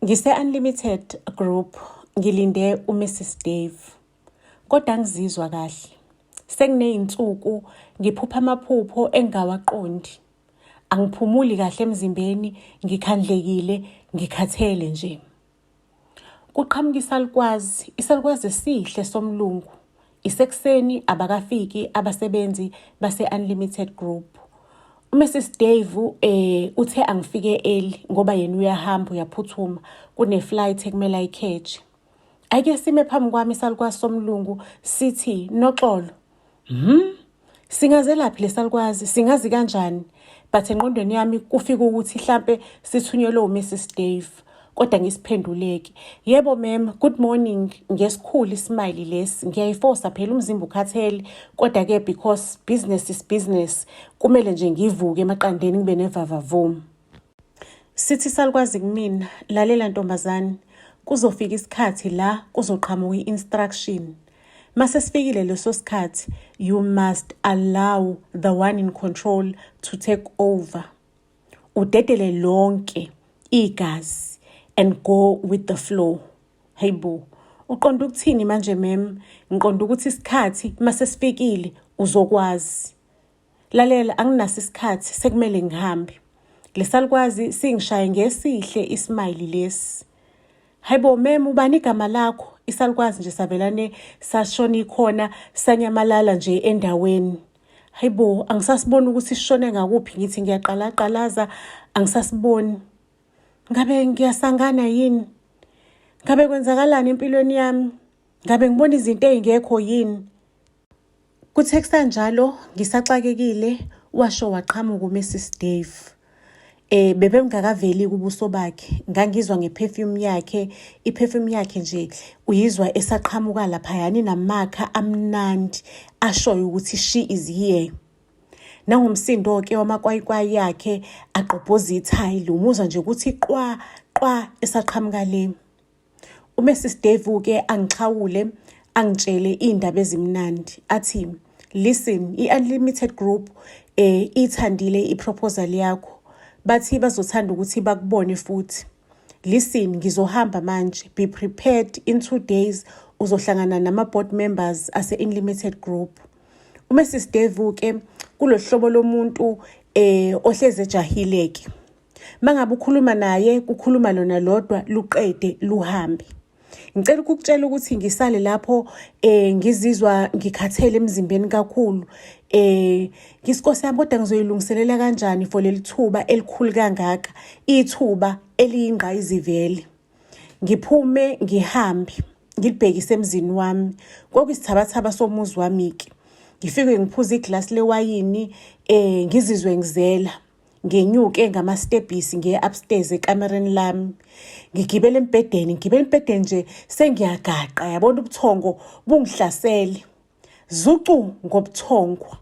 Ngise-Unlimited Group, ngilinde uMrs Dave. Kodwa angizizwa kahle. Senginey'nsuku, ngiphupha amaphupho engingawaqondi. Angiphumuli kahle emzimbeni, ngikhandlekile, ngikhathele nje. Kuqhamuka isalukazi esihle somlungu. Isekuseni abakafiki abasebenzi base-Unlimited Group. uMrs Dave uthe angifike early ngoba yena uyahamba uyaphuthuma kune-flight ekumele ayikheje. Ake sime phambi kwami isalukazi somlungu sithi, "Noxolo." Singazelaphi lesalukazi, singazi kanjani? But engqondweni yami kufika ukuthi mhlampe sithunyelwe uMrs Dave. Kodwa ngisiphenduleki. "Yebo ma'am, good morning." Ngesikhulu ismile lesi. Ngiyayifosa phela umzimba ukhathele. Kodwa-ke because business is business, kumele nje ngivuke emaqandeni ngibe nevavavomu. Sithi salukazi kumina, "Lalela ntombazane, kuzofika isikhathi la kuzoqhamuka i-instruction. Mase sifikile leso sikhathi, you must allow the one in control to take over. Udedele lonke igazi and go with the flow." Hey bo, uqonda ukuthini manje ma'am? Ngiqonda ukuthi isikhathi mase sifikile uzokwazi. Lalela, anginaso isikhathi, sekumele ngihambe. Lesalukwazi singishaye ngesihle ismile lesi. "Hayibo ma'am, ubani igama lakho?" Isalukwazi nje savelane sashona ikhona sanyamalala nje endaweni. "Hayibo, angisasiboni ukuthi sishone ngakuphi, ngithi ngiyaqalaqalaza angisasiboni. Ngabe ngiyasangana yini? Ngabe kwenzakalani empilweni yami? Ngabe ngibona izinto ezingekho yini?" Kuthe kusanjalo ngisaxakekile washo waqhamuka uMrs Dave. Bebengakaveli kubuso bakhe. Ngangizwa ngeperfume yakhe. Iperfume yakhe nje uyizwa esaqhamuka laphayani namakha amnandi ashoyo ukuthi she is here. Nangomsindo-ke wamakwayi yakhe aqobhoza ithayi, lumuzwa nje ukuthi qwa qwa esaqhamuka le. uMrs Dave-ke angixhawule, angitshele iy'ndaba ezimnandi. Athi, "Listen, i-Unlimited Group ithandile iproposal yakho. Bathi bazothanda ukuthi bakubone futhi. Listen, ngizohamba manje. Be prepared, in 2 days uzohlangana nama-board members ase-Unlimited Group." uMrs Dave-ke kulohlobo lomuntu ohleze ejahileke. Mangabe ukhuluma naye, kukhuluma lona lodwa, luqede luhambe. Ngicela ukukutshela ukuthi ngisale lapho ngizizwa ngikhathele emzimbeni kakhulu. Ngisikose yami, kodwa ngizoyilungiselela kanjani for leli thuba elikhulu kangaka, ithuba eliyingqayizivele. Ngiphume ngihambe ngilibhekise emzini wami. Kwakuyisithabathaba somuzi wami-ke. Ngifike ngiphuze iglasi lewayini, ngizizwe ngizela. Ngenyuke ngama-stebhisi ngiye upstairs ekamereni lami. Ngigibele embhedeni nje sengiyagaqa, yabona ubuthongo bungihlasele. Zucu ngobuthongo.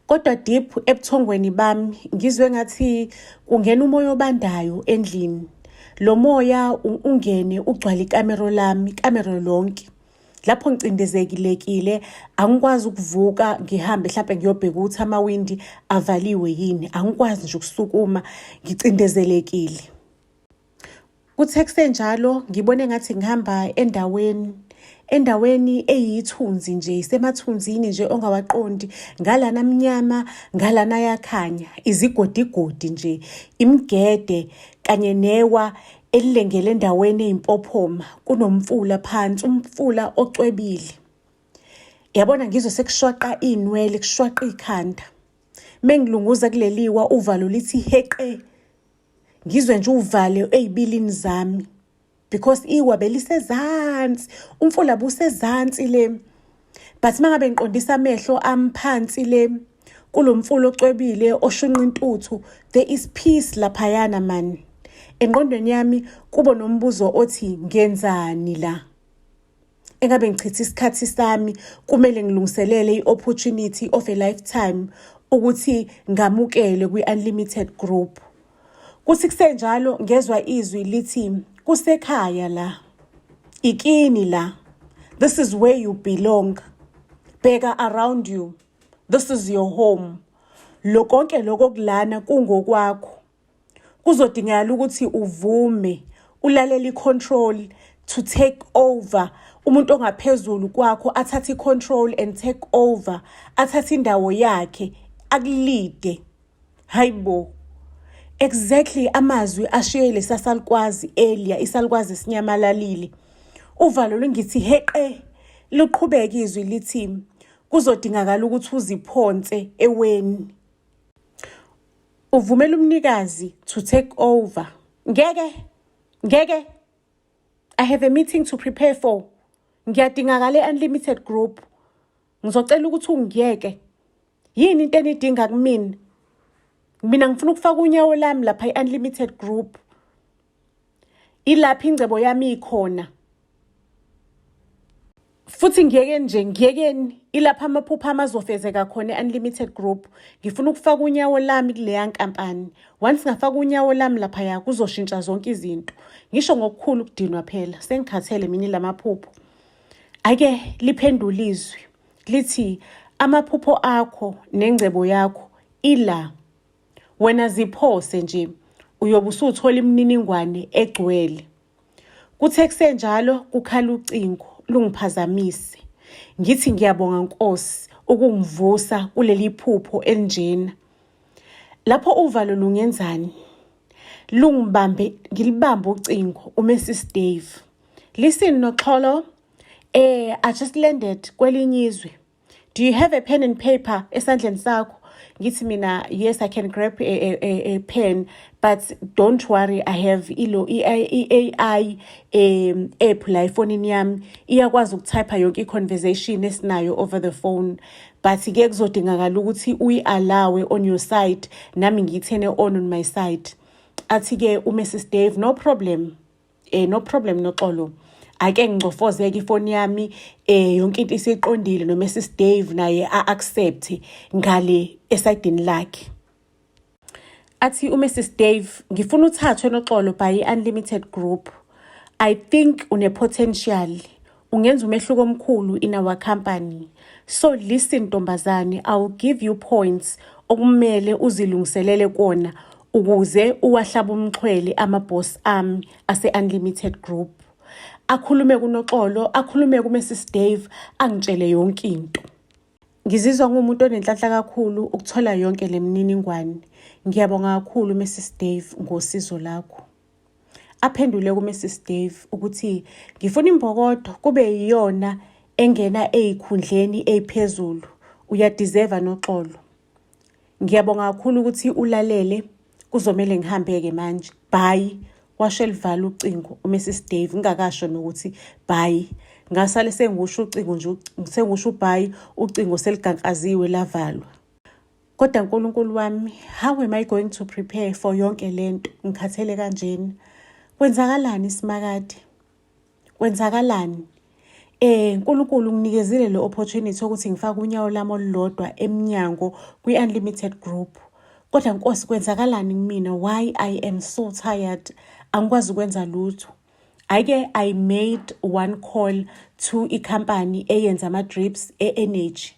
Kodwa deep ebuthongweni bami ngizwe ngathi kungena umoya obandayo endlini. Lo moya ungene ugcwala ikamero lonke. Lapho ngicindezekilekile, angikwazi ukuvuka ngihambe mhlawumbe ngiyobheka ukuthi amawindi avaliwe yini. Angikwazi nje ukusukuma, ngicindezelekile. Kuthe kusenjalo ngibone ngathi ngihamba endaweni eyithunzi nje, isemathunzini nje ongawaqondi. Ngalana mnyama, ngalana yakhanya, izigodigodi nje, imgede kanye newa elilengele endaweni eyimpophoma. Kunomfula phansi, umfula ocwebile. Yabona ngizwe sekushwaqa inwele, kushwaqa ikhanda. Mengilunguza kuleliwa uvalo lithi heqe. Ngizwe nje uvale ezibilini zami because iwa belisezansi, umfula busezansi le. But mangabe ngiqondisa amehlo amphansi le, kulomfula ocwebile oshunqa intuthu, there is peace laphayana man. Engqondweni yami kubo nombuzo othi ngenzani la? Engabe ngichitha isikhathi sami, kumele ngilungiselele i-opportunity of a lifetime ukuthi ngamukele kwi-Unlimited Group. Kuthi kusenjalo ngezwa izwi lithi, "Kusekhaya la. Ikini la. This is where you belong. Bheka around you. This is your home. Lokonke lokho kulana kungokwakho. Kuzodingakala ukuthi uvume ulalela i-control to take over. Umuntu ongaphezulu kwakho athathe i-control and take over, athathe indawo yakhe, akulide. Hayibo. Exactly amazwi ashiye lesasalukwazi earlier, isalukazi sinyamalalile. Uvalo lungithi heqe luqhubeka izwi lithi kuzodingakala ukuthi uziphonse eweni. Uvumela umnikazi to take over. Ngeke. I have a meeting to prepare for. Ngiyadingakala unlimited group. Ngizocela ukuthi ungiyeke. Yini into enidinga kumina? Mina ngifuna ukufaka unyawo lami lapha i-unlimited group. Ilapha ingcebo yami ikhona. Futhi ngiyekeni ilapha amaphupha amazofezeka khona unlimited group. Ngifuna ukufaka unyawo lami kuleya nkampani. Once ngafaka unyawo lami lapha ya kuzoshintsha zonke izinto. Ngisho ngokukhulu ukudinwa phela. Sengikhathele mina lamaphupho. Ake liphendula izwi. Lithi amaphupho akho nengcebo yakho ila. Wena ziphose nje uyobe usuthola imininingwane egcwele. Kuthe kusenjalo kukhala ucingo lungiphazamise. Ngithi ngiyabonga Nkosi ukungivusa kuleli phupho elinjena. Lapho uvalo lungenzani? Ngilibambe ucingo uMrs Dave. Listen Noxolo, I just landed kwelinye izwe. Do you have a pen and paper esandleni sakho? Ngithi mina, yes, I can grab a pen, but don't worry, I have AI app la efonini yami iyakwazi ukutype yonke i-conversation esinayo over the phone, but ke kuzodingakala ukuthi uyi-allow on your side, nami ngiyithene on my side. Athi ke uMrs Dave, no problem Noxolo. Ake ngicofozeke ifoni yami yonke into isiqondile noMrs Dave naye accept ngale esayidini lakhe. Athi uMrs Dave, ngifuna uthathwe Noxolo by unlimited group. I think une potential. Ungenza umehluko omkhulu in our company. So listen Ntombazane, I'll give you points okumele uzilungiselele kona ukuze uwahlaba umxhwele amaboss ami ase unlimited group. Akhulume kuNoxolo, akhulume kuMrs Dave, angitshele yonke into. Ngizizwa ngumuntu onenhlanhla kakhulu ukuthola yonke lemininingwane. Ngiyabonga kakhulu Mrs Dave ngosizo lakho. Aphendule kuMrs Dave ukuthi ngifuna imbokodo kube yiyona engena ezikhundleni eziphezulu. Uyadeserve Noxolo. Ngiyabonga kakhulu ukuthi ulalele, kuzomela ngihambe ke manje. Bye. Washelivala ucingo uMrs Dave ngakasho nokuthi bye. Ngasale sengusho ucingo nje, sengusho bye, ucingo seligankaziwe lavalwa. Kodwa uNkulunkulu wami, how am I going to prepare for yonke lento? Ngikhathele kanjeni. Kwenzakalani simakade? Kwenzakalani? uNkulunkulu nginikezile le opportunity ukuthi ngifake unyawo lami olulodwa eminyango kwi-unlimited group. Kodwa Nkosi, kwenzakalani kumina? Why I am so tired? Angikwazi ukwenza lutho. I made one call to i-company eyenza ama-drips e-energy.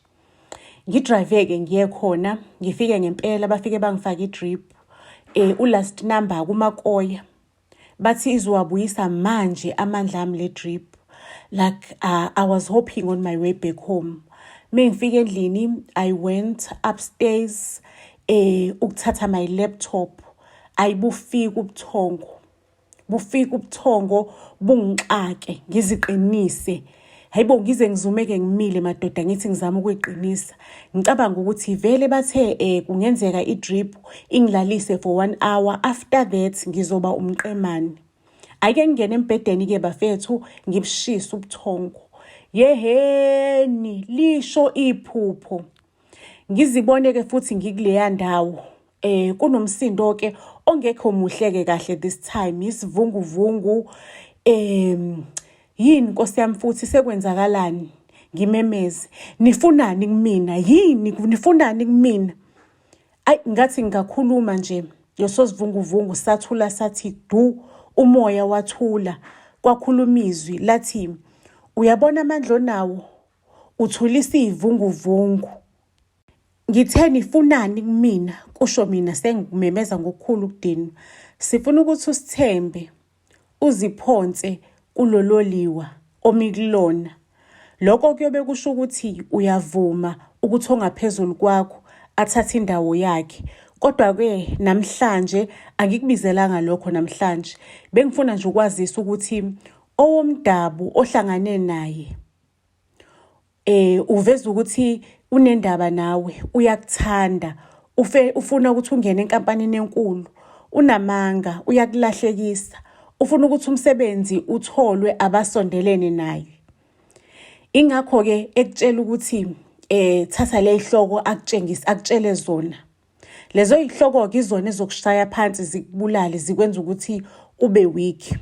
Ngidrive-ke ngiye khona, ngifike ngempela bafike bangifaka i-drip. Last number kuMakoya. Bathi izowabuyisa manje amandla ami le drip. Like I was hoping on my way back home. Mengifike endlini, I went upstairs ukuthatha my laptop. Ayibufika ubuthongo bungixake ngiziqinise. Hayibo ngize ngizumeke ngimile madoda ngithi ngizama ukuyiqinisa. Ngicabanga ukuthi vele bathe kungenzeka i-drip ingilalise for 1 hour, after that ngizoba umqemane. Ake ngene embedeni ke bafethu ngibshisa ubuthongo. Yeheni lisho iphupho. Ngizibone ke futhi ngikuleya ndawo. Kunomsindo ke ongekho muhleke kahle this time, isivunguvungu. Yini Nkosi yami futhi sekwenzakalani? Ngimemeze. Nifunani kumina? Yini nifunani kumina? Ngathi ngingakhuluma nje yosozivunguvungu sathula sathi du, umoya wathula. Kwakhuluma izwi lathi, uyabona amandla onawo, uthulisa ivunguvungu. Ngithe nifunani kumina? Kusho mina sengimemeza ngokukhulu ukudinwa. Sifuna ukuthi usithembe, uziphonse kulololiwa omikulona. Lokho kuyobe kusho ukuthi uyavuma ukuthi ongaphezulu kwakho athathe indawo yakhe. Kodwa-ke namhlanje angikubizelanga lokho namhlanje. Bengifuna nje ukwazisa ukuthi owomdabu ohlangane naye uveza ukuthi unendaba nawe, uyakuthanda, ufuna ukuthi ungene enkampanini enkulu, unamanga, uyakulahlekisa, ufuna ukuthi umsebenzi utholwe abasondelene naye. Ingakho-ke ekutshela ukuthi thatha le hloko akutshele zona. Lezo ihloko-ke izona ezokushaya phansi zikubulale zikwenza ukuthi ube weak.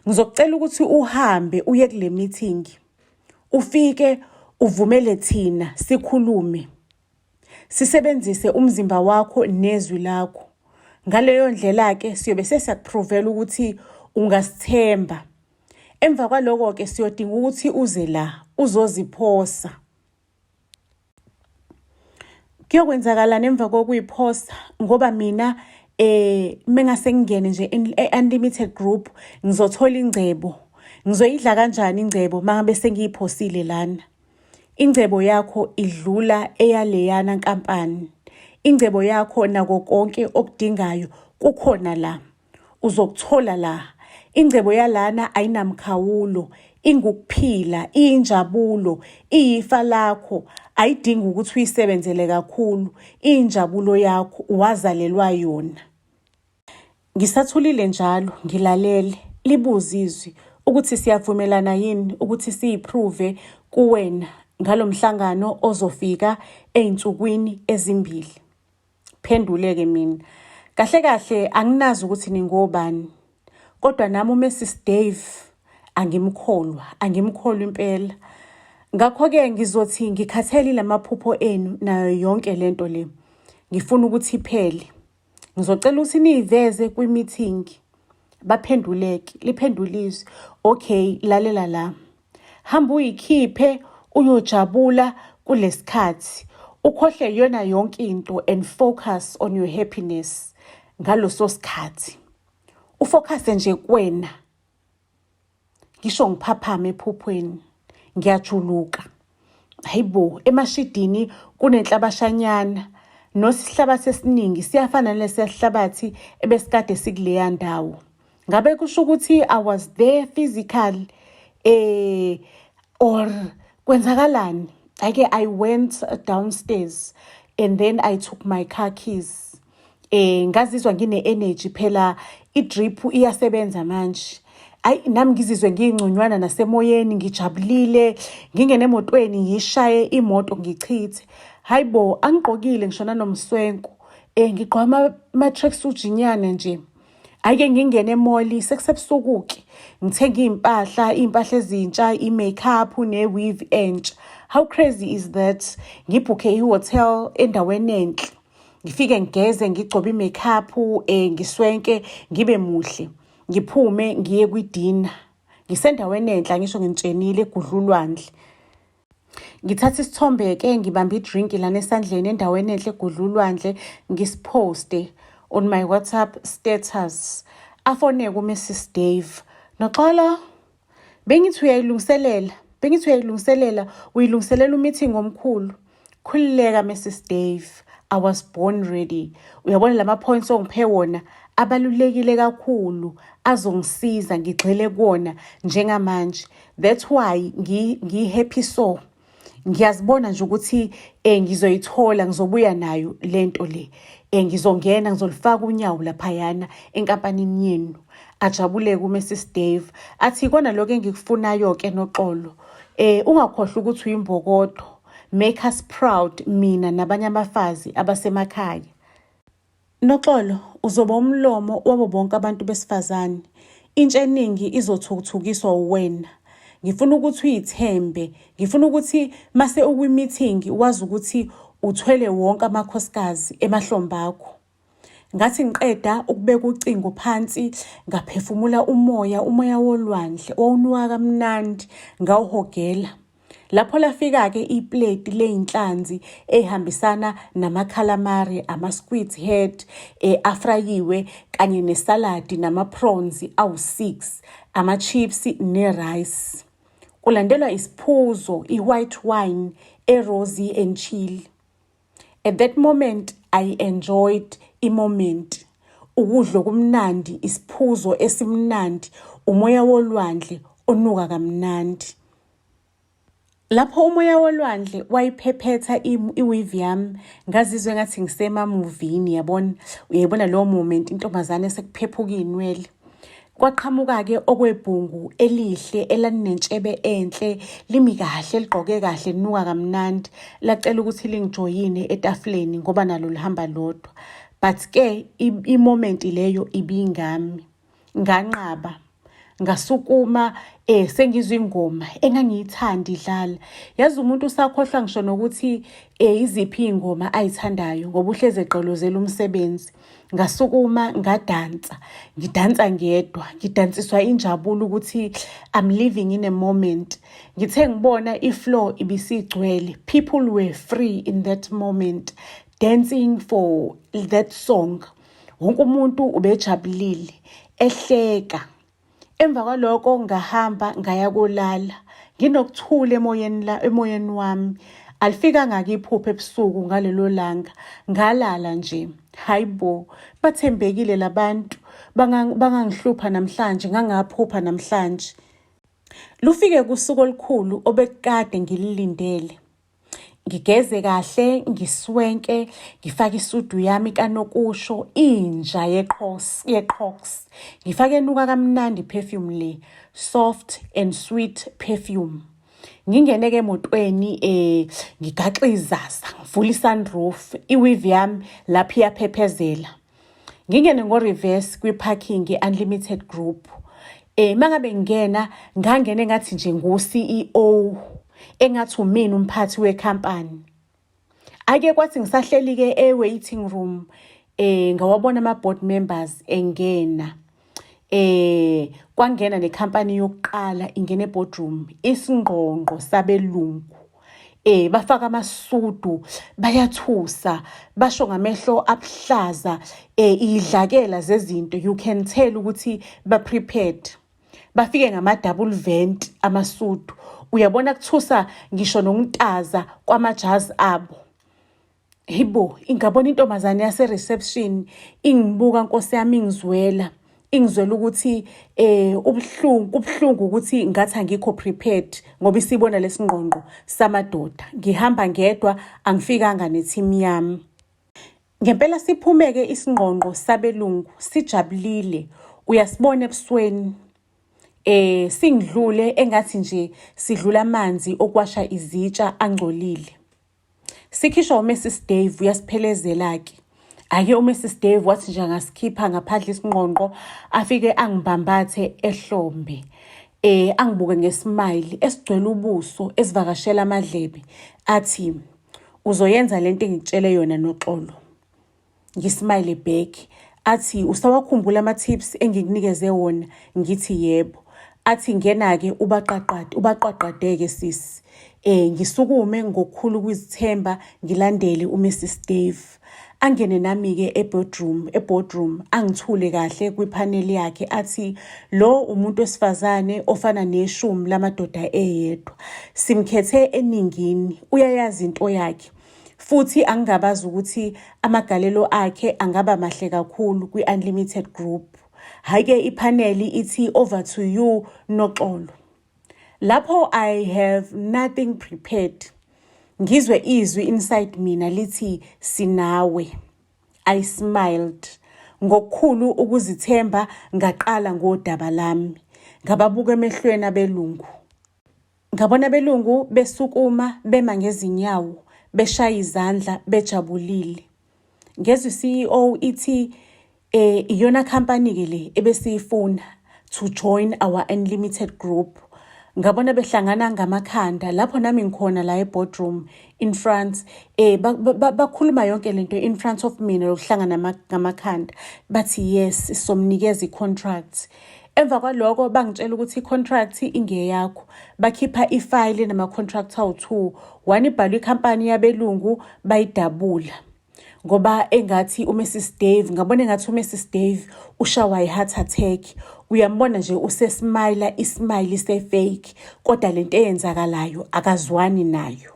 Ngizokucela ukuthi uhambe uye kule meeting. Ufike uvumele thina sikhulume. Sisebenzise umzimba wakho nezwi lakho. Ngaleyo ndlela-ke siyobe sesiyakuprovela ukuthi ungasithemba. Emva kwaloko-ke siyodinga ukuthi uze la uzoziphosa. Kuyokwenzakala nemva kokuyiphosa ngoba mina mengase ngingene nje unlimited group ngizothola ingcebo. Ngizoyidla kanjani ingcebo mangabe sengiyiphosile lana? Ingcebo yakho idlula eyaleyana nkampani. Ingcebo yakho nako konke okudingayo kukhona la. Uzokuthola la. Ingcebo yalana ayinamkhawulo, ingukuphila, iyinjabulo, iyifa lakho, ayidingi ukuthi uyisebenzele kakhulu, iyinjabulo yakho wazalelwa yona. Ngisathulile njalo, ngilalele, libuze izwi ukuthi siyavumelana yini ukuthi siyiprove kuwena ngalomhlangano ozofika einsukwini ezimbili. Phenduleke mina. Kahle kahle anginazi ukuthi ningobani. Kodwa nami uMrs Dave angimkholwa impela. Ngakho-ke ngizothi ngikhathele lamaphupho enu nayo yonke lento le. Ngifuna ukuthi iphele. Ngizocela ukuthi niyiveze kwi-meeting. Baphenduleke, liphendulizwe. Okay, lalela la. Hamba uyikhiphe uyojabula kulesikhathi. Ukhohle yona yonke into and focus on your happiness ngaloso sikhathi. Ufocus nje kuwena. Ngisho ngiphaphama ephuphweni. Ngiyajuluka. Hayibo, emashidini kunenhlabashanyana. Nosihlabathi esiningi siyafana nalesihlabathi ebesikade sikuleya ndawo. Ngabe kusho ukuthi I was there physically or kwenzakalani? I went downstairs and then I took my car keys. Ngazizwa ngine energy phela idrip iyasebenza manje. Nami ngizizwe ngingconywana nasemoyeni, ngijabulile, ngingene emotweni ngishaye imoto ngichithe. Hayibo, angigqokile ngishona nomswenko. Ngigqoka ama-tracksuit jinyana nje. Ayike ngingene emall sekusebusuku-ke. Ngithenga impahla ezintsha, i-makeup ne-weave entsha. How crazy is that? Ngibhukhe i-hotel endaweni enhle. Ngifike ngigeze, ngigcobe i-makeup, ngiswenke, ngibe muhle. Ngiphume ngiye kwidina. Ngisendaweni enhle, ngisho ngitshenile egudlulwandle. Ngithatha isithombe-ke ngibamba idrink lana esandleni endaweni enhle egudlulwandle ngisiposte on my WhatsApp status. Afoneke uMrs Dave. Noxolo, bengithi uyayilungiselela, uyilungiselela umeeting omkhulu. Khulileka Mrs Dave. I was born ready. Uyabona lama points ongiphe wona abalulekile kakhulu, azongisiza ngigxile kuona njengamanje. That's why ngi-happy so. Ngiyazibona nje ukuthi ngizoyithola, ngizobuya nayo lento le. Ngizongena, ngizolifaka unyawo laphayana enkampanini yenu. Ajabuleke uMrs Dave. Athi kona lokho engikufunayo-ke Noxolo. Ungakhohlwa ukuthi uyimbokodo. Make us proud, mina nabanye abafazi abasemakhaya. Noxolo, uzoba umlomo wabo bonke abantu besifazane. Intsha eningi izothuthukiswa uwena. Ngifuna ukuthi uyithembe. Ngifuna ukuthi mase ukwi-meeting wazi ukuthi uthwele wonke amakhosikazi emahlombe akho. Ngathi ngiqeda ukubeka ucingo phansi, ngaphefumula umoya wolwandle owunuka kamnandi, ngawuhogela. Lapho lafika-ke iplate ley'nhlanzi ey'hambisana nama-calamari, ama-squid head afrayiwe kanye nesaladi nama-prawns awu-6, ama-chips ne-rice. Kulandelwa isiphuzo, i-white wine, e-rosy and chill. At that moment, I enjoyed i-moment. Ukudla okumnandi, isiphuzo esimnandi, umoya wolwandle onuka kamnandi. Lapho umoya wolwandle wayiphephetha iweave yami, ngazizwe ngathi ngisema-movie-ni, uyayibona lowo moment intombazane esekuphephuka iy'nwele. Kwaqhamuka-ke okwebhungu elihle elalinentshebe enhle, limi kahle, ligqoke kahle, linuka kamnandi, lacela ukuthi lingijoyine etafuleni ngoba nalo lihamba lodwa. But-ke i-moment leyo ibingami. Nganqaba, ngasukuma, sengizwa ingoma engangiyithanda idlala. Yazi umuntu usakhohlwa ngisho nokuthi iziphi iy'ngoma ayithandayo ngoba uhlezi egqolozela umsebenzi. Ngasukuma ngadansa, ngidansa ngedwa, ngidansiswa injabulo ukuthi I'm living in a moment. Ngithe ngibona i-floor ibisigcwele. People were free in that moment, dancing for that song. Wonke umuntu ubejabulile, ehleka. Emva kwalokho ngahamba ngaya kolala. Nginokuthula emoyeni wami. Alifikanga-ke iphupho ebusuku ngalelo langa. Ngalala nje. Hayibo, bathembekile labantu. Bangangihlupha namhlanje, ngangaphupha namhlanje. Lufike kusuku olukhulu obekade ngililindele. Ngigeze kahle, ngiswenke, ngifake isudu yami kanokusho, inja ye-Crocs. Ngifake enuka kamnandi perfume le, soft and sweet perfume. Ngingene-ke emotweni, ngigaxa izasa, ngivula i-sunroof, iweave yami lapho iyaphephezela. Ngingene ngo-reverse kwi-parking unlimited group. Mangabe ngingena, ngangene ngathi nje ngu-CEO, engathi umina umphathi wekhampani. Ake kwathi ngisahleli-ke e-waiting room, ngawabona ama-board members engena. Kwangena nekhampani yokuqala ingene eboardroom, isingqongqo sabelungu. Bafaka amasudu, bayathusa, basho ngamehlo abuhlaza, idlakela zezinto, you can tell ukuthi ba-prepared. Bafike ngama-double vent amasudu. Uyabona kuthusa ngisho nontaza kwamajazi abo. Hibo, ingabona intombazane yase-reception, ingibuka Nkosi yami ingizwela. Ingizwela ukuthi ubuhlungu ukuthi ngathi angikho prepared ngoba isibona lesingqongqo samadoda. Ngihamba ngedwa, angifikanga ne-team yami. Ngempela siphumeke isingqongqo sabelungu, sijabulile. Uyasibona ebusweni. Singidlule engathi nje sidlula amanzi okwasha izitsha angcolile. Sikhishwa uMrs Dave uyasiphelezela-ke. Ake uMrs Dave wathi nje angasikhipha ngaphandle isingqongqo, afike angibambathe ehlombe. Angibuke ngesmile esigcwele ubuso esivakashela amadlebe. Athi, uzoyenza lento engitshele yona noxolo. Ngismile back. Athi, usawakhumbula ama-tips engikunikeze wona? Ngithi yebo. Athi ngena-ke ubaqaqadeke sisi. Ngisukume ngokukhulu ukuzithemba ngilandele uMrs Dave. Angene nami-ke eboardroom, angithule kahle kwiphaneli yakhe. Athi, lo umuntu wesifazane ofana neshumi lamadoda eyedwa. Simkhethe eningini, uyayazi into yakhe. Futhi angingabazi ukuthi amagalelo akhe angaba mahle kakhulu kwi-unlimited group. Hhayi-ke iphaneli ithi over to you Noxolo. Lapho I have nothing prepared. Ngizwe izwi inside mina lithi sinawe. I smiled. Ngokukhulu ukuzithemba ngaqala ngodaba lami. Ngababuka emehlweni abelungu. Ngabona abelungu besukuma bema ngezinyawo, beshaya izandla, bejabulile. Ngezwe CEO ithi iyona company-ke le ebesiyifuna to join our unlimited group. Ngabona behlangana ngamakhanda lapho nami ngikhona la eboardroom in front, bakhuluma yonke lento in front of mina lokuhlangana ngamakhanda. Bathi yes, somnikeza i-contract. Emva kwaloko bangitshela ukuthi i-contract ingeyakho. Bakhipha ifayili nama-contract awu-2. One ibhalwe ikhampani yabelungu bayidabula. Ngoba engathi uMrs Dave, ngabona engathi uMrs Dave ushawa i-heart attack. Uyambona nje usesmile, ismile ise-fake. Kodwa lento eyenzakalayo akazwani nayo.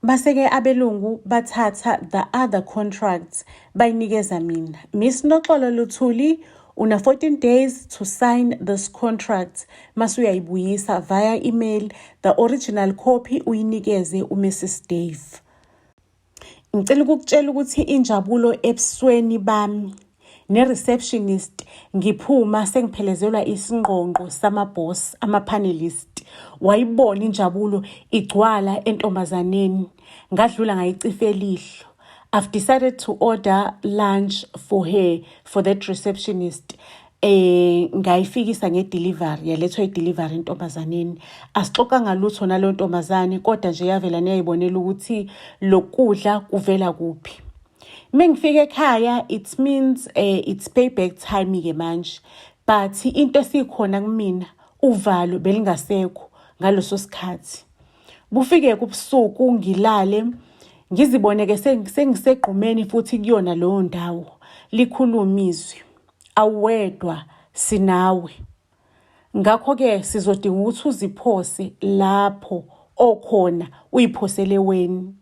Base-ke abelungu bathatha the other contracts bayinikeza mina. Miss Noxolo Luthuli, una 14 days to sign this contract. Mase uyayibuyisa via email. The original copy uyinikeze uMrs Dave. Ngicela ukukutshela ukuthi injabulo ebusweni bami ne-receptionist ngiphuma sengiphelezelwa isingqongqo sama-boss, ama-panelist. Wayibona injabulo igcwala entombazaneni. Ngadlula ngayicifa elihlo. I've decided to order lunch for her, for that receptionist. Ngayifikisa ngedelivery, yalethwa idelivery entombazaneni. Asixoxanga lutho nalo ntombazane, kodwa nje yavela neyayibonela ukuthi lokudla kuvela kuphi. Mengifika ekhaya, it means it's payback time ke manje. But into esikhona kumina, uvalo belingasekho ngaloso sikhathi. Bufike kubusuku ngilale, ngiziboneke sengisegqumeni futhi kuyona leyo ndawo. Likhuluma izwi, awedwa sinawe. Ngakho-ke sizodinga ukuthi uziphose lapho okhona uyiphosele weni.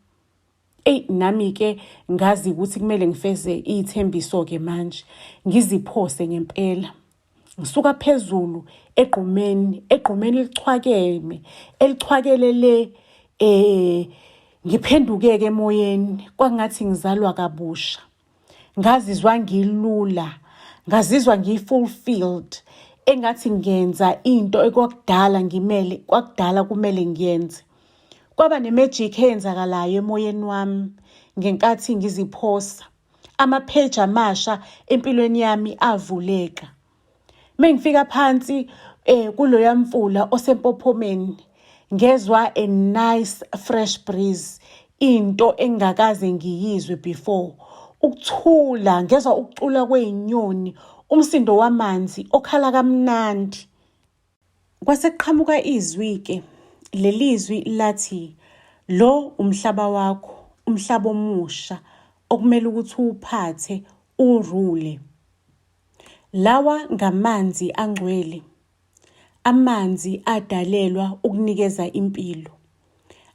Nami-ke ngazi ukuthi kumele ngifeze iy'thembiso-ke manje. Ngiziphose ngempela. Ngisuka phezulu egqumeni elichwakelele ngiphenduke-ke emoyeni. Kwangathi ngizalwa kabusha. Ngazizwa ngilula. Ngazizwa ngi-fulfilled. Engathi ngenza into kwakudala kumele ngiyenze. Kwaba ne-magic eyenzakalayo emoyeni wami ngenkathi ngiziphosa. Ama-page amasha empilweni yami avuleka. Mengifika phansi kuloya mfula osempophomeni, ngezwa a nice fresh breeze, into engakaze ngiyizwe before. Ukuthula, ngezwa ukucula kwey'nyoni, umsindo wamanzi okhala kamnandi. Kwasekuqhamuka izwi-ke, lelizwi lathi, lo umhlaba wakho, umhlaba omusha okumele ukuthi uwuphathe, urule. Lawa ngamanzi angcwele. Amanzi adalelwa ukunikeza impilo.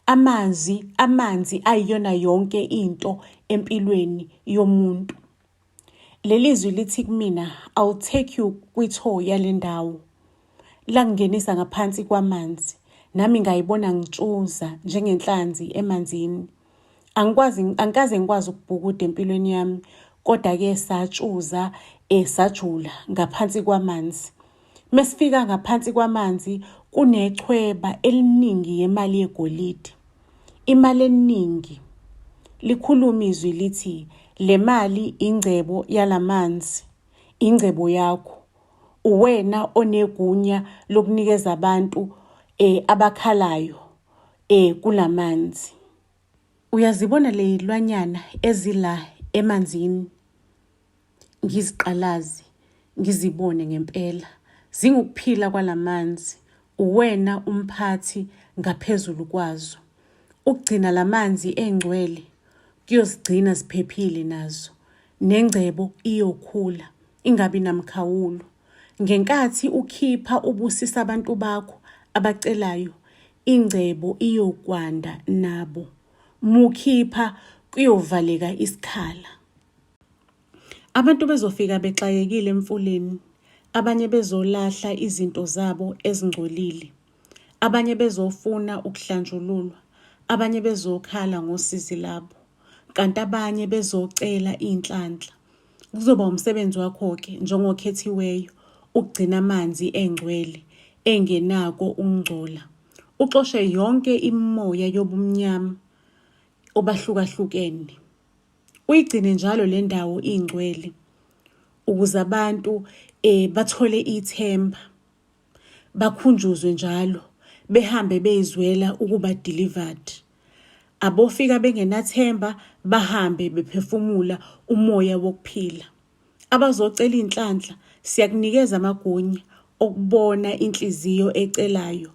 Amanzi ayiyona yonke into empilweni yomuntu. Lelizwi lithi kumina, I'll take you kwitho yale ndawo. Langingenisa ngaphansi kwamanzi. Nami ngayibona ngitshuza njengenhlanzi emanzini. Angikaze ngikwazi ukubhukuda empilweni yami, kodwa-ke satshuza, sajula ngaphansi kwamanzi. Mesifika ngaphansi kwamanzi, kunechweba eliningi yemali yegolide. Imali eningi. Likhuluma izwi lithi, le mali ingcebo yalamanzi, ingcebo yakho. Uwena onegunya lokunikeza abantu abakhalayo kulamanzi. Uyazibona ley'lwanyana ezila emanzini, ngiziqalazi, ngizibone ngempela. Zingukuphila kwalamanzi, uwena umphathi ngaphezulu kwazo. Ukugcina lamanzi engcwele, kuyozigcina ziphephile nazo. Nengcebo iyokhula, ingabi namkhawulo. Ngenkathi ukhipha ubusisa abantu bakho abacelayo, ingcebo iyokwanda nabo. Mukhipha kuyovaleka isikhala. Abantu bezofika bexakekile emfuleni, abanye bezolahla izinto zabo ezingcolile, abanye bezofuna ukuhlanjululwa, abanye bezokhala ngosizi labo, kanti abanye bezocela inhlanhla. Kuzoba umsebenzi wakho-ke njengokhethiweyo ukugcina amanzi engcwele engenako ukungcola. Uxoshe yonke imimoya yobumnyama obahlukahlukene. Uyigcine njalo le ndawo ingcwele ukuze abantu bathole ithemba, bakhunjuzwe njalo, behambe beyizwela ukuba delivered. Abofika bengenathemba bahambe bephefumula umoya wokuphila. Abazocela inhlanhla siyakunikeza amagunya okubona inhliziyo ecelayo,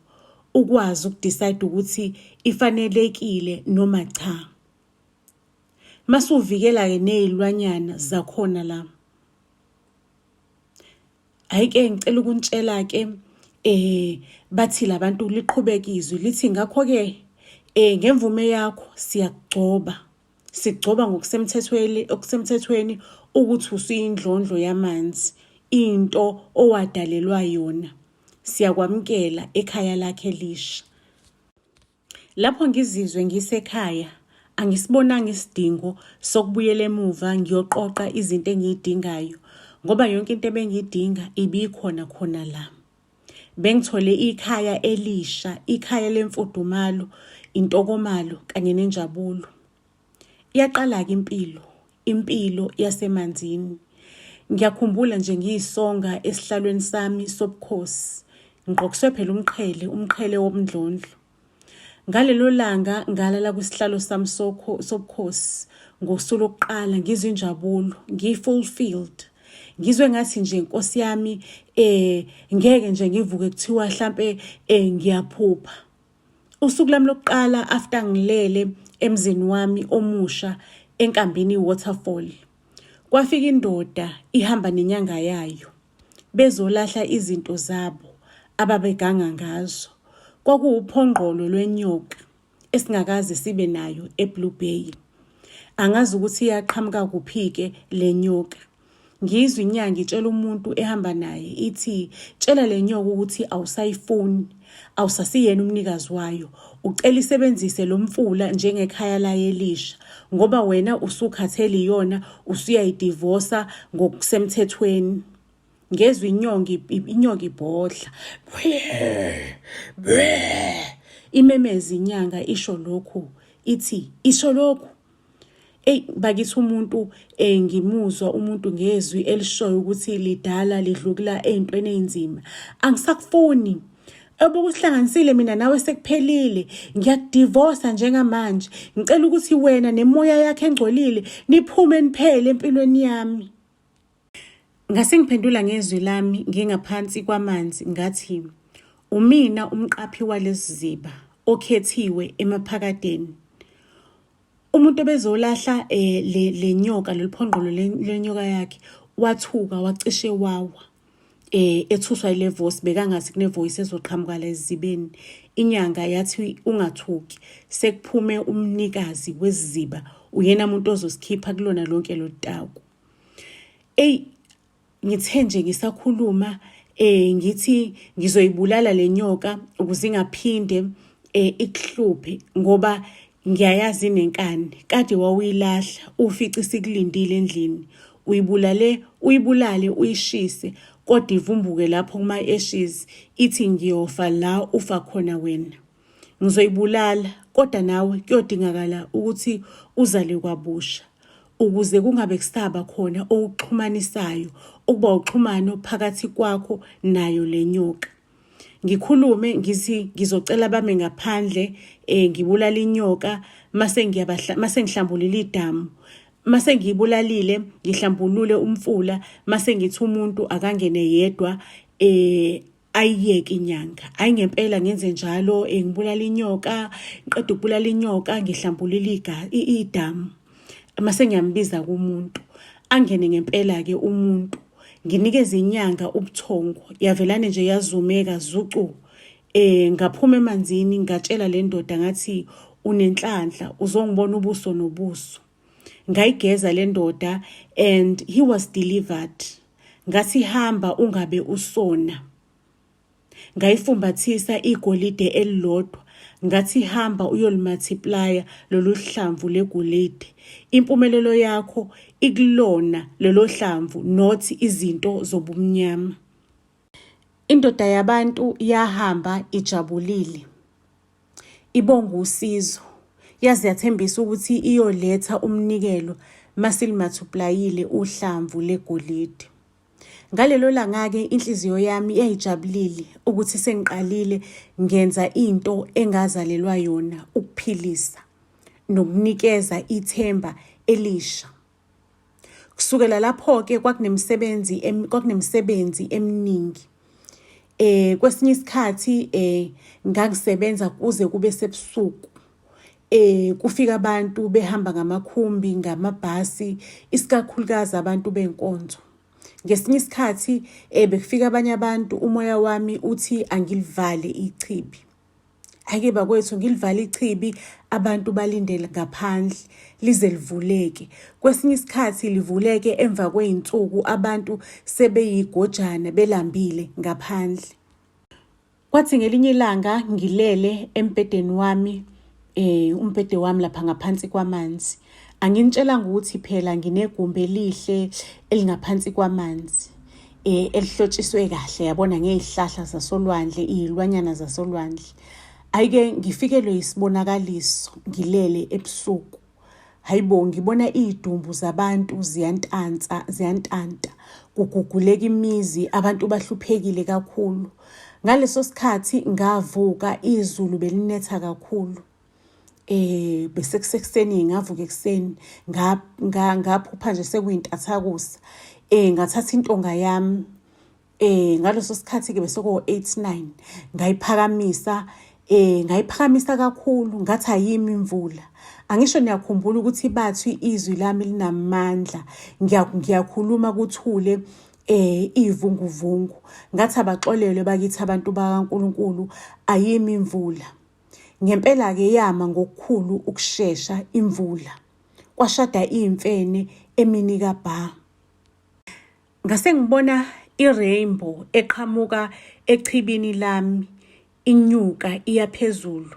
ukwazi ukudecide ukuthi ifanelekile noma cha. Masuvikela-ke nezilwanyana zakhona la. Ayike ngicela ukuntshela-ke bathi labantu liqhubeka izwi lithi ngakho-ke ngemvume yakho siyakugcoba. Sigcoba okusemthethweni ukuthi usuyindlondlo yamanzi, into owadalelwa yona. Siyakwamukela ekhaya lakhe elisha. Lapho ngizizwe ngisekhaya, angisibonanga isidingo sokubuyela emuva ngiyoqoqa izinto engiyidingayo ngoba yonke into ebengiyidinga ibikhona khona la. Bengithole ikhaya elisha, ikhaya lemfudumalo, intokomalo kanye nenjabulo. Iyaqala-ke impilo yasemanzini. Ngiyakhumbula nje ngiyisonga esihlalweni sami sobukhosi. Ngiqokiswe phela umqhele womndlondlo. Ngalelo langa ngalala kwisihlalo sami sobukhosi ngosuku lokuqala ngizinjabulo, ngi-fulfilled. Ngizwe ngathi nje Nkosi yami ngeke nje ngivuke kuthiwa mhlambe ngiyaphupha. Usuku lami lokuqala after ngilele emzini wami omusha enkambini Waterfall. Kwafika indoda ihamba nenyanga yayo. Bezolahla izinto zabo ababeganga ngazo. Kwakuwuphongqolo lwenyoka esingakaze sibe nayo eBlue Bay. Angazi ukuthi iyaqhamuka kuphi-ke le nyoka. Ngizwe inyanga itshela umuntu ehamba naye ithi tshela le nyoka ukuthi awusayifuni, awusasiyena umnikazi wayo. Ucela isebenzise lo mfula njengekhaya layo elisha ngoba wena usukhathele iyona usuyayidivorsa ngokusemthethweni. Ngezwe inyoka ibhodla. Imemeza inyanga isho lokhu ithi isho lokhu. Bakithi umuntu ngimuzwa umuntu ngezwi elishoyo ukuthi lidala lidlukela ezintweni ezinzima. Angisakufuni. Obukuhlanganisile mina nawe sekuphelile. Ngiyakudivorsa njengamanje. Ngicela ukuthi wena nemoya yakhe engcolile niphume niphele empilweni yami. Ngase ngiphendula ngezwi lami ngingaphansi kwamanzi ngathi umina umqaphi walesi ziba okhethiwe emaphakadeni. Umuntu bezolahla le nyoka leliphongqolo lenyoka yakhe wathuka wacishe wawa. Ethuswa ile voice bekangathi kune voice ezoqhamuka lezibeni. Inyanga yathi ungathuki sekuphume umnikazi wesiziba uyena umuntu ozosikhipha kulona lonke lolutaku. Ngithe nje ngisakhuluma ngithi ngizoyibulala le nyoka ukuze ingaphinde ikuhluphe ngoba ngiyayazi nenkani kade wawuyilahla ufica isikulindile endlini uyibulale uyishise kodwa ivumbuke lapho kuma ashes ithi ngiyofa la ufa khona wena. Ngizoyibulala kodwa nawe kuyodingakala ukuthi uzale kwabusha ukuze kungabe kusaba khona okuxhumanisayo ukuba uxhumano phakathi kwakho nayo le nyoka. Ngikhulume ngithi ngizocela bame ngaphandle ngibulala inyoka mase ngihlambulula idamu. Mase ngibulalile ngihlambulule umfula mase ngithi umuntu akangene yedwa ayiyeke inyanga. Ayi ngempela ngenze njalo ngibulala inyoka, ngiqeda ukubulala inyoka ngihlambulula idamu. Mase ngiyambiza kumuntu angene ngempela ke umuntu nginikeze inyanga ubuthongo yavelane nje yazumeka zucu. Ngaphuma emanzini ngatshela le ndoda ngathi unenhlanhla uzongibona ubuso nobuso. Ngayigeza le ndoda and he was delivered. Ngathi hamba ungabe usona. Ngayifumbathisa igolide elilodwa ngathi hamba uyolimultiplya lolu hlamvu legolide. Impumelelo yakho ikulona lelo hlamvu not izinto zobumnyama. Indoda yabantu yahamba ijabulile. Ibonga usizo. Yazi yathembisa ukuthi iyoletha umnikelo masilimathuplayile uhlamvu legolide. Ngalelo langa-ke inhliziyo yami yayijabulile ukuthi sengiqalile ngenza into engazalelwa yona ukuphilisa nokunikeza ithemba elisha. Kusukela lapho-ke kwakunemisebenzi eminingi. Kwesinye isikhathi ngangisebenza kuze kube sebusuku. Kufika abantu behamba ngamakhumbi, ngamabhasi, isikakhulukazi abantu benkonzo. Ngesinye isikhathi bekufika abanye abantu umoya wami uthi angilivale ichibi. Ake bakwethu ngilivale ichibi, abantu balindele ngaphandle lize livuleke. Kwesinye isikhathi livuleke emva kwey'nsuku abantu sebeyigojana belambile ngaphandle. Kwathi ngelinye ilanga ngilele embhedeni wami, umbhede wami lapha ngaphansi kwamanzi. Anginitshelanga ukuthi phela nginegumbi elihle elingaphansi kwamanzi, elihlotshiswe kahle yabona ngey'hlahla zasolwandle, iy'lwanyana zasolwandle. Ayike ngifikelwe yisibonakaliso ngilele ebusuku. Hayibo, ngibona iy'dumbu zabantu ziyantanta, kuguguleka imizi, abantu bahluphekile kakhulu. Ngaleso sikhathi ngavuka, izulu belinetha kakhulu. Bese kusekuseni ngavuka ekuseni, ngaphupha nje sekuyintathakusa. Ngathatha intonga yami, ngaleso sikhathi-ke besekuwo-8-9, ngayiphakamisa kakhulu, ngathi ayimi imvula. Angisho niyakhumbula ukuthi bathi izwi lami linamandla, ngiyakhuluma kuthule ivunguvungu. Ngathi abaxolelwe bakithi abantu bakaNkulunkulu, ayimi imvula. Ngempela-ke yama ngokukhulu ukushesha imvula. Kwashada iy'mfene emini kaBha. Ngase ngibona i-rainbow eqhamuka echibini lami, inyuka iya phezulu.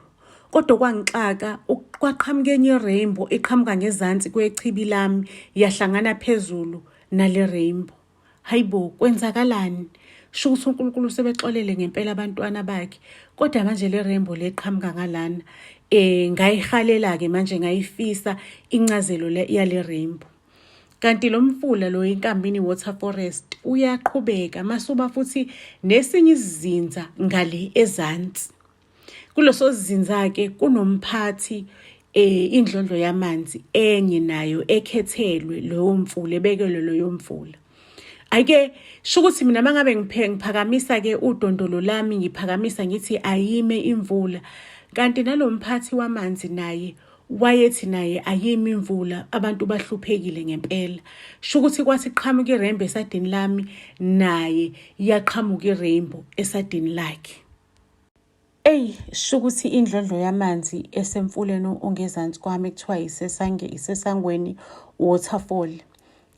Kodwa kwangixaka, kwaqhamuka enye i-rainbow eqhamuka ngezansi kwechibi lami yahlangana phezulu nale rainbow. Hayibo, kwenzakalani? Sho ukuthi uNkulunkulu sebexolele ngempela abantwana bakhe. Kodwa manje le rainbow leqhamuka ngalana, ngayihalela-ke manje ngayifisa incazelo yale rainbow. Kanti lo mfula lo iNkambini Water Forest uyaqhubeka masuba futhi nesinye isizinza ngale ezansi. Kuleso sizinza-ke kunomphathi indlondlo yamanzi enye nayo ekhethelwe leyo mfula, ebekelwe leyo mfula. Ake sho ukuthi mina mangabe ngiphakamisa-ke udondolo lami, ngiphakamisa ngithi ayime imvula, kanti nalomphathi wamanzi naye wayethi naye ayimi imvula, abantu bahluphekile ngempela. Sho ukuthi kwathi qhamuka i-rainbow esadini lami, naye yaqhamuka i-rainbow esadini lakhe. Sho ukuthi indlondlo yamanzi esemfuleni ongezansi kwami ekuthiwa isesangweni waterfall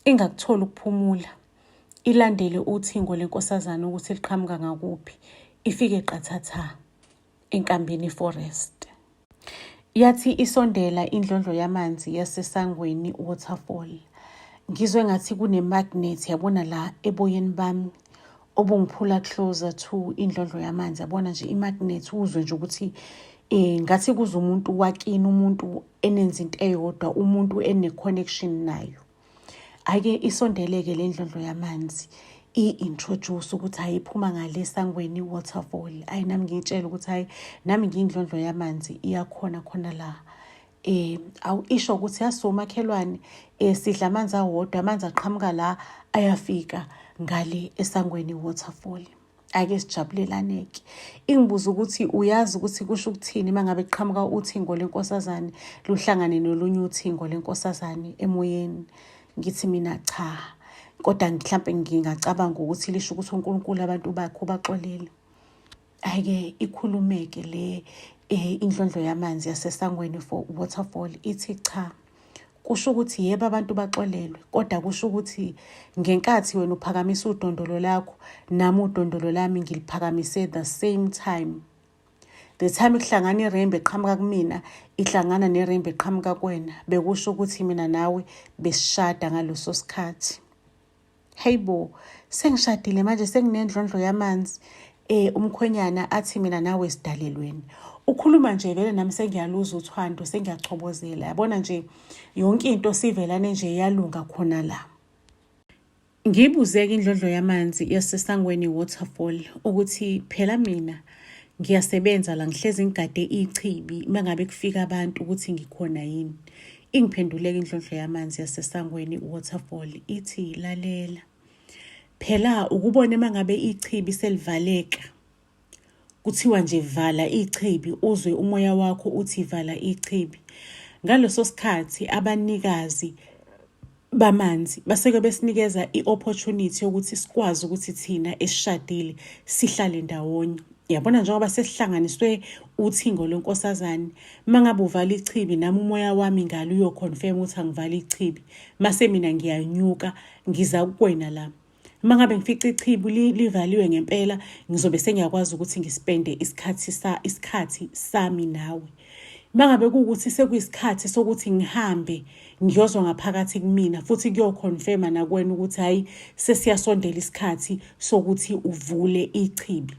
ingakutholi ukuphumula, ilandele uthingo lenkosazana ukuthi liqhamuka ngakuphi, ifike qathatha eNkambini Forest. Yathi isondela indlondlo yamanzi yasesangweni waterfall, ngizwe ngathi kunemagnet yabona la eboyeni bami obungiphula closer to indlondlo yamanzi. Yabona nje imagnet, uzwe nje ukuthi ngathi kuze umuntu wakini, umuntu enenza into eyodwa, umuntu ene-connection nayo. Ake isondeleke le ndlondlo yamanzi, i-introduce ukuthi ayiphuma ngale esangweni waterfall. Nami ngiyitshela ukuthi hayi, nami ngiyindlondlo yamanzi, iyakhona khona la. Isho ukuthi yasumakhelwane, sidla amanzi awodwa, amanzi aqhamuka la ayafika ngale esangweni waterfall. Ake sijabulelane-ke. Ingibuza ukuthi uyazi ukuthi kusho ukuthini mangabe kuqhamuka uthingo lenkosazane luhlangane nolunye uthingo lenkosazane emoyeni. Ngithi mina cha, kodwa mhlampe ngingacabanga ukuthi lisho ukuthi uNkulunkulu abantu bakhe ubaxolele. Ake ikhulumeke le indlondlo yamanzi yasesangweni for waterfall, ithi cha, kusho ukuthi yebo abantu baxolelwe, kodwa kusho ukuthi ngenkathi wena uphakamisa udondolo lakho, nami udondolo lami ngiliphakamise the same time. The time kuhlangana i-rainbow eqhamuka kumina ihlangana ne-rainbow eqhamuka kuwena, bekusho ukuthi mina nawe besishada ngaleso sikhathi. Hayibo, sengishadile manje, senginendlondlo yamanzi. Umkhwenyana athi mina nawe sidalelweni. Ukhuluma nje vele nami sengiyaluza uthando, sengiyachobozela. Yabona nje yonke into sivelane nje yalunga khona la. Ngibuzeke indlondlo yamanzi yasesangweni waterfall ukuthi phela mina ngiyasebenza la, ngihlezi ngigade ichibi mangabe kufika abantu ukuthi ngikhona yini. Ingiphenduleke indlondlo yamanzi yasesangweni waterfall, ithi lalela, phela ukubone mangabe ichibi selivaleka, kuthiwa nje vala ichibi, uzwe umoya wakho uthi vala ichibi. Ngaleso sikhathi abanikazi bamanzi baseke besinikeza i-opportunity yokuthi sikwazi ukuthi thina esishadile sihlale ndawonye. Yabona njengoba sesihlanganiswe uthingo lenkosazane, mangabe uvala ichibi nami umoya wami ngalo uyoconfirm ukuthi angivala ichibi, mase mina ngiyanyuka ngiza kuwena la. Mangabe ngifica ichibi livaliwe ngempela, ngizobe sengiyakwazi ukuthi ngispende isikhathi sami nawe. Mangabe kuukuthi sekuyisikhathi sokuthi ngihambe ngiyozwa ngaphakathi kumina futhi kuyoconfirma nakwena ukuthi hayi sesiyasondela isikhathi sokuthi uvule ichibi.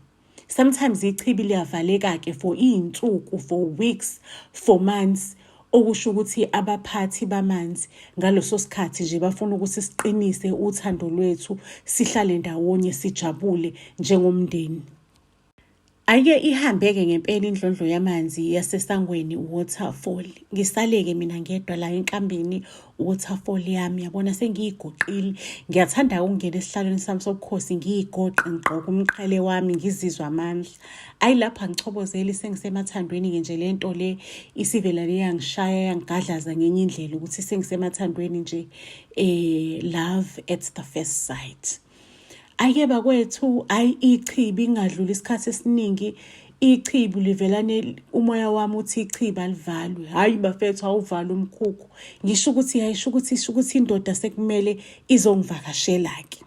Sometimes ichibi liyavaleka ke for insuku, for weeks, for months, okusho ukuthi abaphathi bamanzi ngaloso sikhathi nje bafuna ukuthi siqinise uthando lwethu, sihlale ndawonye, sijabule njengomndeni. Ake ihambeke ngempela indlondlo yamanzi yaseSangweni Waterfall. Ngisaleke mina ngedwa la enkambeni waterfall yami, yabona sengiyigoqile. Ngiyathanda ukungena esihlalweni sami sobukhosi ngiyigoqe ngigqoke umqhele wami ngizizwa amandla. Ayilapha ngichobozeli sengisemathandweni nje lento le isivela leyangishaya yangigadlaza ngenye indlela ukuthi sengisemathandweni nje love at the first sight. Ake bakwethu ichibi ingadlula isikhathi esiningi, ichibi livelane umoya wami uthi ichibi alivalwe. Hayi bafethu awuvala umkhukhu. Ngisho ukuthi indoda sekumele izongivakashela ke.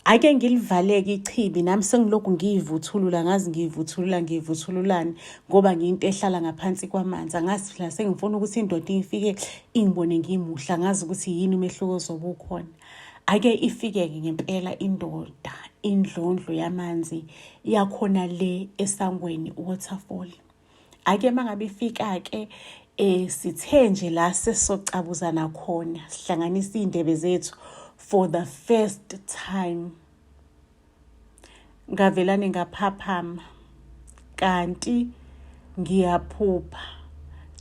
Ake ngilivaleke ichibi nami sengilokhu ngiyivuthulula, ngazi ngiyivuthululani ngoba ngiyinto ehlala ngaphansi kwamanzi. Angazi phela sengifuna ukuthi indoda ifike ingibone ngimuhla, ngazi ukuthi yini umehluko ozobe ukhona. Ake ifike-ke ngempela indoda, indlondlo yamanzi yakhona le eSangweni Waterfall. Ake mangabe ifika-ke sithe nje la sesocabuzana khona, sihlanganisa iy'ndebe zethu for the first time. Ngavelane ngaphaphama kanti ngiyaphupha.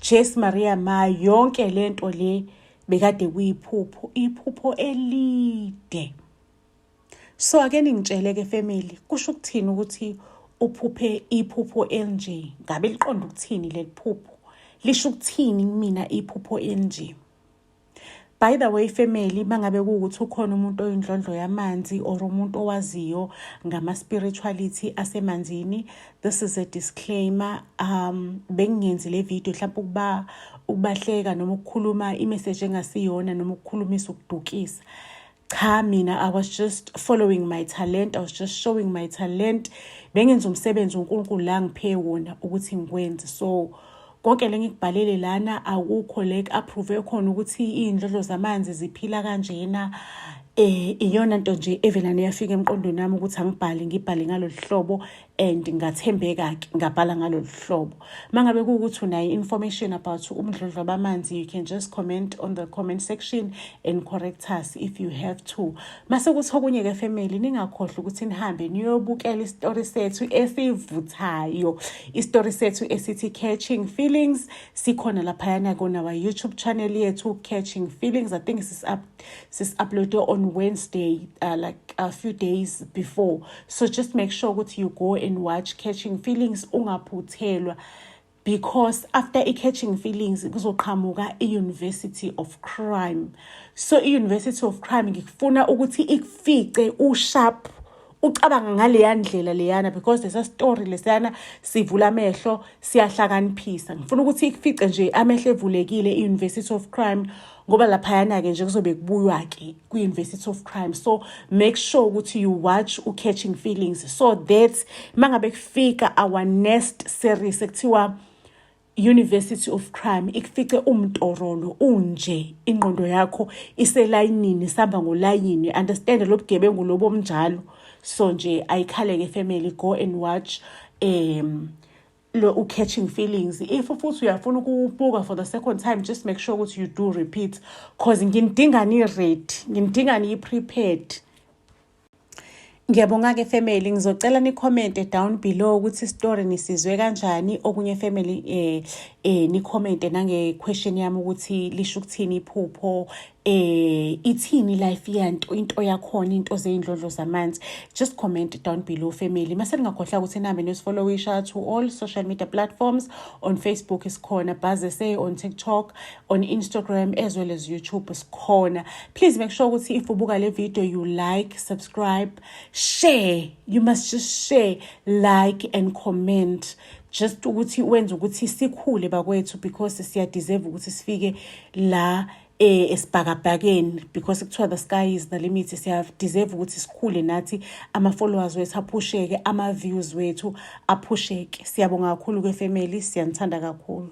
Jesu Maria ma, yonke lento le bekade kuyiphupho, iphupho elide. So ake ningitsheleke family, kusho ukuthini ukuthi uphuphe iphupho elinje? Ngabe liqonda ukuthini leli phupho? Lisho ukuthini kumina iphupho elinje? By the way family, mangabe kuukuthi ukhona umuntu oyindlondlo yamanzi or umuntu owaziyo ngama-spirituality asemanzini, this is a disclaimer. Bengingenzi le video mhlawumbe ukubahleka noma ukukhuluma imessage engasiyona noma ukukhulumisa ukudukisa. Cha, mina I was just following my talent, I was just showing my talent. Bengenza umsebenzi uNkulunkulu la ngiphe wona ukuthi ngikwenze. So konke lengikubhalele lana akukho like approve khona ukuthi indlondlo zamanzi ziphila kanjena. Iyona nto nje evelane yafika emqondweni nami ukuthi ngibhale ngalolu hlobo and ngathembeka ke ngabhala ngalolu hlobo. Mangabe kuukuthi unayo information about umdlondlo bamanzi, you can just comment on the comment section and correct us if you have to. Mase kuthi okunye ke family, ningakhohlwa ukuthi nihambe niyobukela istory sethu esivuthayo, istory sethu esithi Catching Feelings. Sikhona lapha yana kona wa YouTube channel yethu Catching Feelings. I think sis uploaded on Wednesday, like a few days before. So just make sure that you go and watch Catching Feelings ungaphuthelwa, because after Catching Feelings kuzoqhamuka i-University of Crime. So i-University of Crime ngikufuna ukuthi ikufice usharp, ucabanga ngaleya ndlela leyana, because there's a story lesiyana sivula amehlo siyahlakaniphisa. Ngifuna ukuthi ikufice nje amehlo evulekile i-University of Crime, ngoba laphayana ke nje kuzobe kubuywa ke ku-University of Crime. So make sure ukuthi you watch Catching Feelings so that mangabe kufika our next series ekuthiwa University of Crime ikufice umtorolo unje, ingqondo yakho iselayinini, samba ngolayini, understand lo bugebengu lobo mnjalo. So nje ayikhaleke family, go and watch lo Catching Feelings. If futhi uyafuna ukubuka for the second time, just make sure that you do repeat, cause ngidinga ni ready, ngidinga ni prepared. Ngiyabonga ke family, ngizocela ni comment down below ukuthi story nisizwe kanjani. Okunye family ni comment nange question yami ukuthi lisho ukuthini iphupho, ithini life yanto into yakhona into zey'ndlondlo zamanzi. Just comment down below family. Mase ningakhohlwa ukuthi nihambe niyosifollowisha to all social media platforms. On Facebook isikhona, Buzz SA, on TikTok, on Instagram as well as YouTube isikhona. Please make sure ukuthi if ubuka le video you like, subscribe, share. You must just share, like and comment. Just ukuthi wenze ukuthi sikhule bakwethu because siya deserve ukuthi sifike la esibhakabhakeni, because kuthiwa the sky is the limit. Siya deserve ukuthi sikhule nathi, ama followers wethu aphusheke, ama views wethu aphusheke. Siyabonga kakhulu ke family, siyanithanda kakhulu.